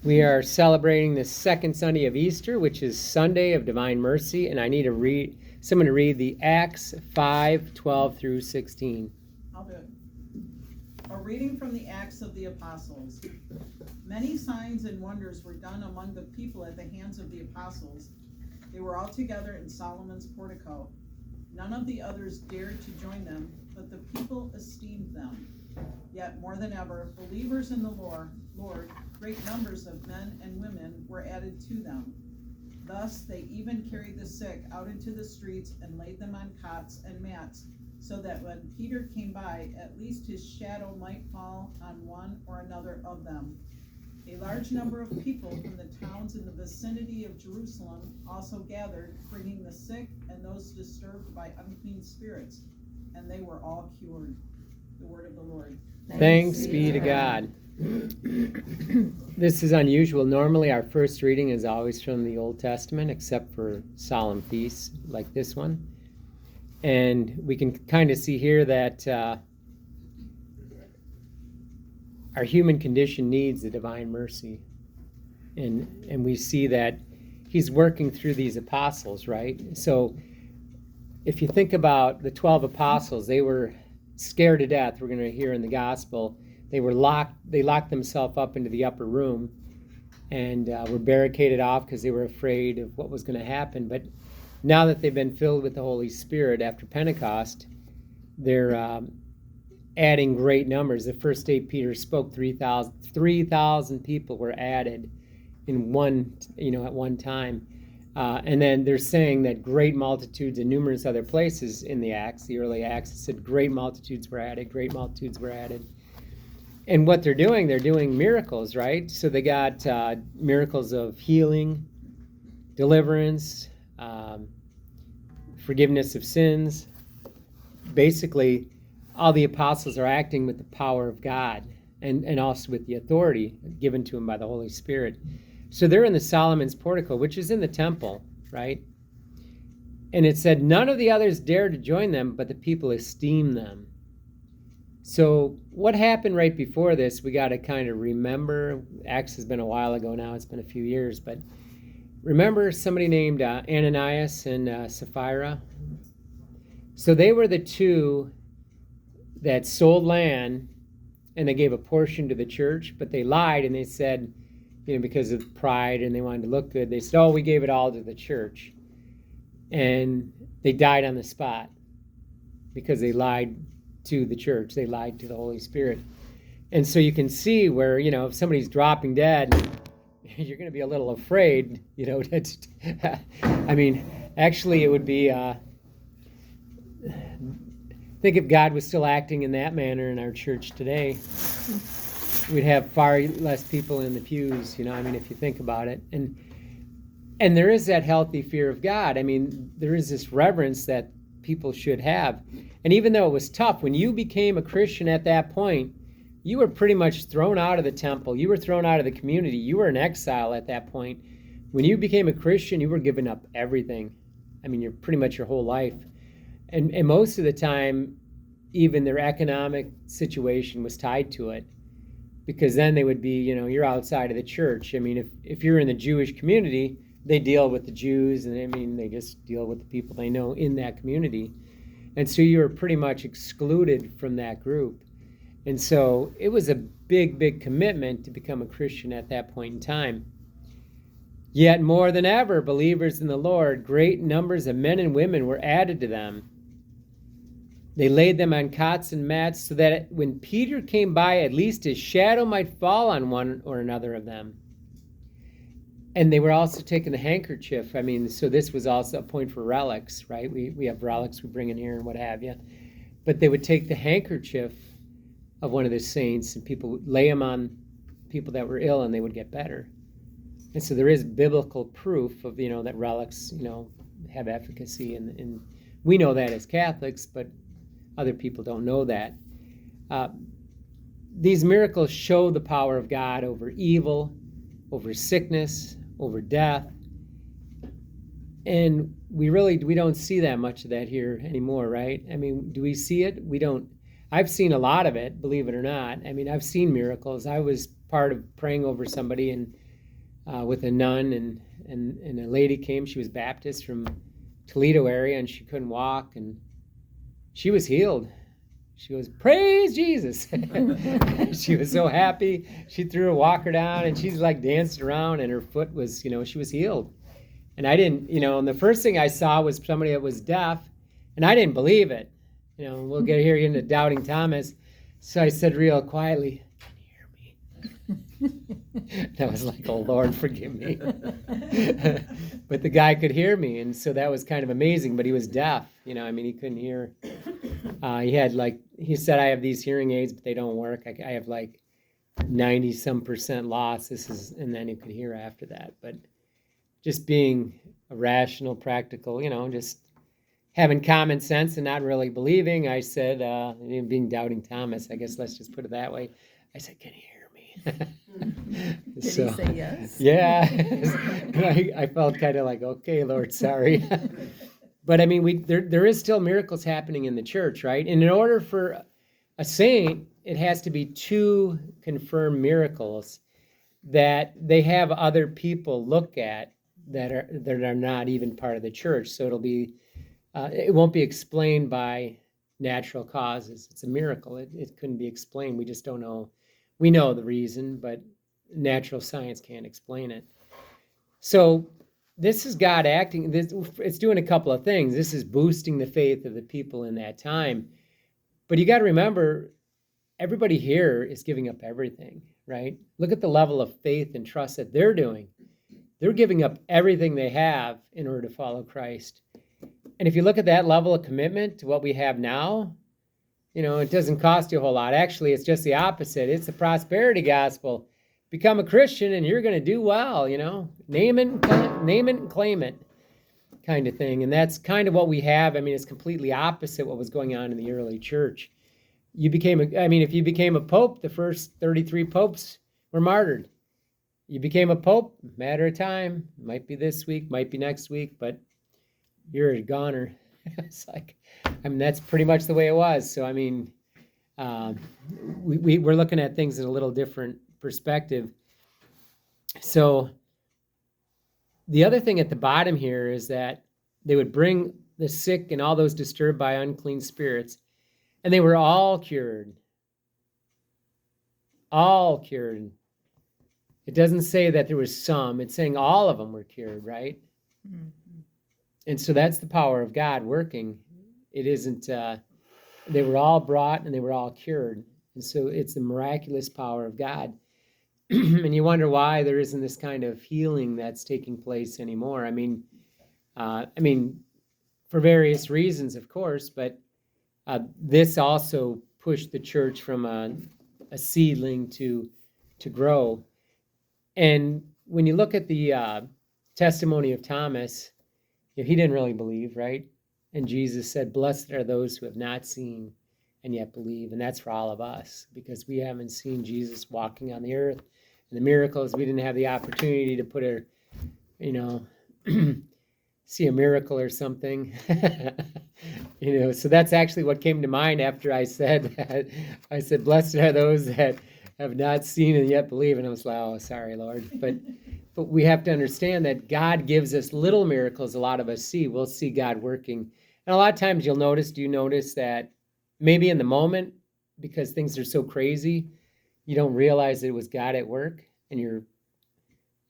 We are celebrating the second Sunday of Easter, which is Sunday of Divine Mercy, and I need someone to read the Acts 5:12 through 16. I'll do it. A reading from the Acts of the Apostles. Many signs and wonders were done among the people at the hands of the apostles. They were all together in Solomon's portico. None of the others dared to join them, but the people esteemed them. Yet more than ever, believers in the Lord, great numbers of men and women were added to them. Thus they even carried the sick out into the streets and laid them on cots and mats, so that when Peter came by, at least his shadow might fall on one or another of them. A large number of people from the towns in the vicinity of Jerusalem also gathered, bringing the sick and those disturbed by unclean spirits, and they were all cured. The word of the Lord. Thanks be to God. This is unusual. Normally our first reading is always from the Old Testament, except for solemn feasts like this one. And we can kind of see here that our human condition needs the divine mercy. And we see that he's working through these apostles, right? So if you think about the 12 apostles, they were scared to death. We're going to hear in the gospel. They locked themselves up into the upper room and were barricaded off because they were afraid of what was going to happen. But now that they've been filled with the Holy Spirit after Pentecost, they're adding great numbers. The first day Peter spoke, 3,000 people were added in at one time. And then they're saying that great multitudes in numerous other places in the early Acts, it said great multitudes were added. And what they're doing miracles, right? So they got miracles of healing, deliverance, forgiveness of sins. Basically, all the apostles are acting with the power of God and also with the authority given to them by the Holy Spirit. So they're in the Solomon's portico, which is in the temple, right? And it said, none of the others dared to join them, but the people esteemed them. So what happened right before this, we got to kind of remember. Acts has been a while ago now. It's been a few years. But remember somebody named Ananias and Sapphira? So they were the two that sold land, and they gave a portion to the church, but they lied and they said, because of pride and they wanted to look good, they said, we gave it all to the church. And they died on the spot because they lied to the church. They lied to the Holy Spirit. And so you can see where, if somebody's dropping dead, you're going to be a little afraid, actually it would be, think if God was still acting in that manner in our church today, we'd have far less people in the pews, if you think about it. And there is that healthy fear of God. There is this reverence that people should have. And even though it was tough, when you became a Christian at that point, you were pretty much thrown out of the temple. You were thrown out of the community. You were in exile at that point. When you became a Christian, you were giving up everything. You're pretty much your whole life. And most of the time, even their economic situation was tied to it. Because then they would be, you're outside of the church. If you're in the Jewish community, they deal with the Jews, and they just deal with the people they know in that community. And so you were pretty much excluded from that group. And so it was a big, big commitment to become a Christian at that point in time. Yet more than ever, believers in the Lord, great numbers of men and women were added to them. They laid them on cots and mats so that when Peter came by, at least his shadow might fall on one or another of them. And they were also taking the handkerchief. So this was also a point for relics, right? We have relics we bring in here and what have you. But they would take the handkerchief of one of the saints and people would lay them on people that were ill and they would get better. And so there is biblical proof of, that relics, have efficacy. And we know that as Catholics, but other people don't know that. These miracles show the power of God over evil, over sickness, over death. And we don't see that much of that here anymore, right? Do we see it? We don't. I've seen a lot of it, believe it or not. I've seen miracles. I was part of praying over somebody, and with a nun, and a lady came. She was Baptist from Toledo area, and she couldn't walk, and she was healed. She was, praise Jesus. She was so happy. She threw her walker down, and she's like danced around, and her foot was, she was healed. And I didn't, and the first thing I saw was somebody that was deaf, and I didn't believe it. We'll get here into doubting Thomas. So I said real quietly, can you hear me? And I was like, oh, Lord, forgive me. But the guy could hear me, and so that was kind of amazing, but he was deaf. He couldn't hear. He said, I have these hearing aids, but they don't work. I have like 90-some% loss. And then he could hear after that. But just being a rational, practical, just having common sense and not really believing, I said, being doubting Thomas, I guess let's just put it that way. I said, can you hear me? Did he say yes? Yeah. I felt kind of like, okay, Lord, sorry. But there is still miracles happening in the church, right? And in order for a saint, it has to be 2 confirmed miracles that they have other people look at that are not even part of the church. So it won't be explained by natural causes. It's a miracle. It couldn't be explained. We just don't know. We know the reason, but natural science can't explain it. So this is God acting. It's doing a couple of things. This is boosting the faith of the people in that time. But you got to remember, everybody here is giving up everything, right? Look at the level of faith and trust that they're doing. They're giving up everything they have in order to follow Christ. And if you look at that level of commitment to what we have now, it doesn't cost you a whole lot. Actually, it's just the opposite. It's the prosperity gospel. Become a Christian and you're going to do well, name it and claim it kind of thing. And that's kind of what we have. It's completely opposite what was going on in the early church. If you became a pope, the first 33 popes were martyred. You became a pope, matter of time. Might be this week, might be next week, but you're a goner. It's like, that's pretty much the way it was. So, we're looking at things in a little different perspective. So the other thing at the bottom here is that they would bring the sick and all those disturbed by unclean spirits, and they were all cured. All cured. It doesn't say that there was some. It's saying all of them were cured, right? Mm-hmm. And so that's the power of God working. It isn't, they were all brought and they were all cured. And so it's the miraculous power of God. And you wonder why there isn't this kind of healing that's taking place anymore. For various reasons, of course, but this also pushed the church from a seedling to grow. And when you look at the testimony of Thomas, he didn't really believe, right? And Jesus said, blessed are those who have not seen and yet believe. And that's for all of us, because we haven't seen Jesus walking on the earth and the miracles. We didn't have the opportunity to put see a miracle or something. So that's actually what came to mind after I said that. I said, blessed are those that have not seen and yet believe. And I was like, oh, sorry, Lord. But we have to understand that God gives us little miracles. A lot of us see. We'll see God working. And a lot of times do you notice that maybe in the moment, because things are so crazy, you don't realize that it was God at work, and you're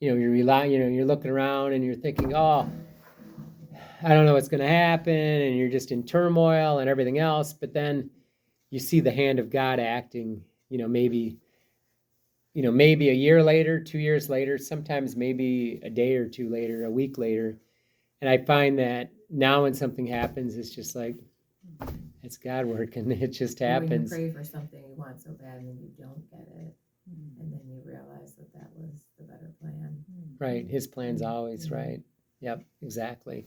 looking around and you're thinking, oh, I don't know what's going to happen, and you're just in turmoil and everything else. But then you see the hand of God acting, maybe a year later, 2 years later, sometimes maybe a day or two later, a week later. And I find that now when something happens, it's just like, it's God working. It just happens. When you pray for something you want so bad and then you don't get it, and then you realize that was the better plan. Right. His plan's always right. Yep, exactly.